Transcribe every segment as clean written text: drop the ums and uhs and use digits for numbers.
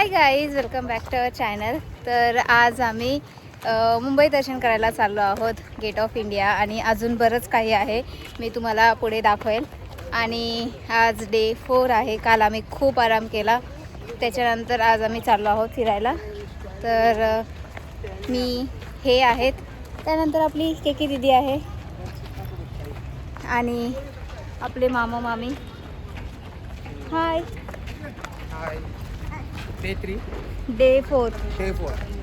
High guys, welcome back to our channel. तर आज आम्ही मुंबई दर्शन करायला चाललो आहोत, गेट ऑफ इंडिया. आणि अजून बरंच काही आहे, मी तुम्हाला पुढे दाखवेल. आणि आज डे 4 आहे. काल आम्ही खूप आराम केला, त्याच्यानंतर आज आम्ही चाललो आहोत फिरायला. तर मी हे आहेत, त्यानंतर आपली केकी दीदी आहे आणि आपले मामा मामी. हाय. डे 4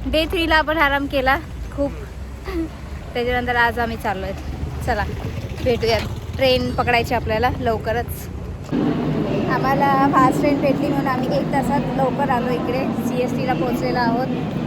डे 3ला आपण आराम केला खूप. त्याच्यानंतर आज आम्ही चाललो आहे. चला भेटूयात. ट्रेन पकडायची आपल्याला लवकरच. आम्हाला फास्ट ट्रेन भेटली म्हणून आम्ही 1 तासात लवकर आलो इकडे. CSTला पोहोचलेलो आहोत.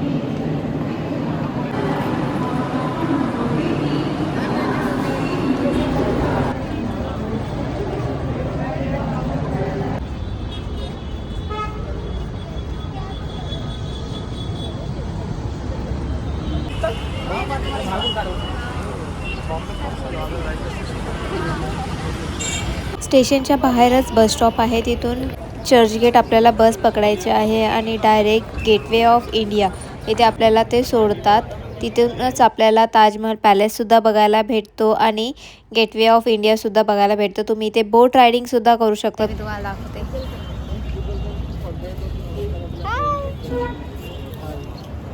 स्टेशनच्या बाहेरच बस स्टॉप आहे, तिथून चर्चगेट आपल्याला बस पकडायची आहे आणि डायरेक्ट गेटवे ऑफ इंडिया इथे आपल्याला ते सोडतात. तिथूनच आपल्याला ताजमहल पॅलेससुद्धा बघायला भेटतो आणि गेटवे ऑफ इंडियासुद्धा बघायला भेटतो. तुम्ही इथे बोट रायडिंगसुद्धा करू शकता. मी तुम्हाला दाखवते.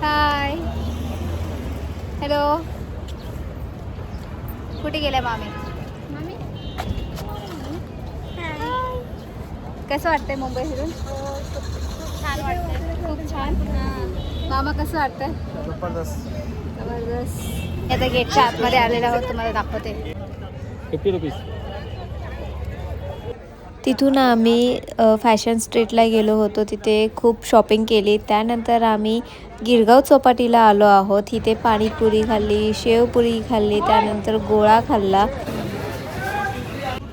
हाय. हॅलो. कुठे गेल्या मामी? कसं वाटतंय मुंबई फिरून? छान वाटतंय, खूप छान. मामा कसं वाटतंय? जबरदस्त. आता गेटच्या आतमध्ये आलेला आहोत, तुम्हाला दाखवते. 50 रुपीज. तिथून आम्ही फॅशन स्ट्रीटला गेलो होतो, तिथे खूप शॉपिंग केली. त्यानंतर आम्ही गिरगाव चौपाटीला आलो आहोत. इथे पाणीपुरी खाल्ली, शेवपुरी खाल्ली, त्यानंतर गोळा खाल्ला.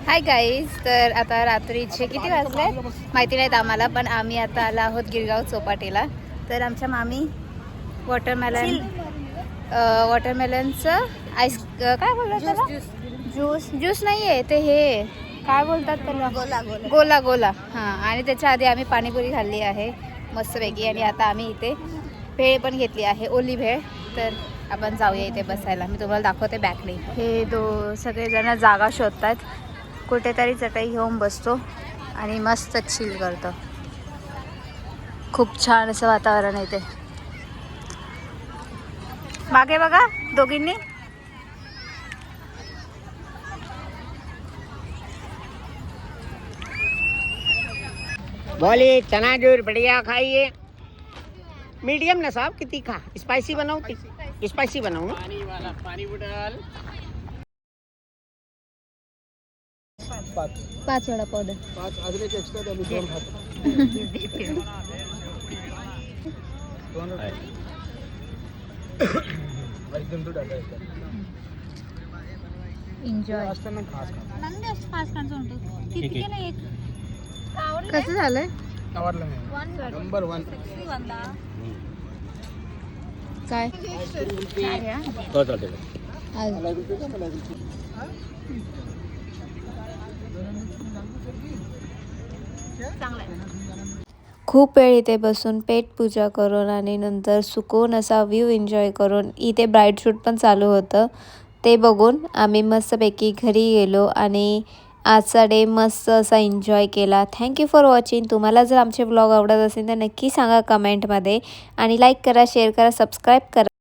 Hi guys. तर आता रात्रीचे किती वाजले माहिती नाहीत आम्हाला, पण आम्ही आता आलो आहोत गिरगाव चौपाटीला. तर आमच्या मामी वॉटरमेलनचं आईस काय बोलतात त्याला? ज्यूस नाही आहे ते, हे काय बोलतात त्याला? गोला. हां. आणि त्याच्या आधी आम्ही पाणीपुरी खाल्ली आहे मस्तपैकी. आणि आता आम्ही इथे भेळ पण घेतली आहे, ओली भेळ. तर आपण जाऊया इथे बसायला. मी तुम्हाला दाखवते बॅकने. हे सगळेजण जागा शोधतात, कुठेतरी चटई घेऊन बसतो आणि मस्त चिल करतो. खूप छान असं वातावरण आहे इथे. मागे बघा दोघींनी. बोले चनाचूर बढ़िया खाइए. मीडियम ना साहब, कितनी खा? स्पाइसी बनाऊं? स्पाइसी बनाऊं? पानी वाला पानी बोतल. 5 वेळा पावडर. 5 अजून एक्स्ट्रा द्या, मी 2 खातो. एकदम तो डाटा आहे. एन्जॉय. असताना खास कसं झालंय? आवडलं नाही. नंबर 1. काय हो चालते. खूप वेळ इथे बसून पेट पूजा करून आणि नंतर सुकून असा व्ह्यू एन्जॉय करून, इथे ब्राईड शूट पण चालू होतं, ते बघून आम्ही मस्तपैकी घरी गेलो आणि आजचा डे मस्त असा एन्जॉय केला. Thank you for watching. तुम्हाला जर आमचे व्लॉग आवडत असेल तर नक्की सांगा कमेंटमध्ये आणि लाईक करा, शेअर करा, सबस्क्राईब करा.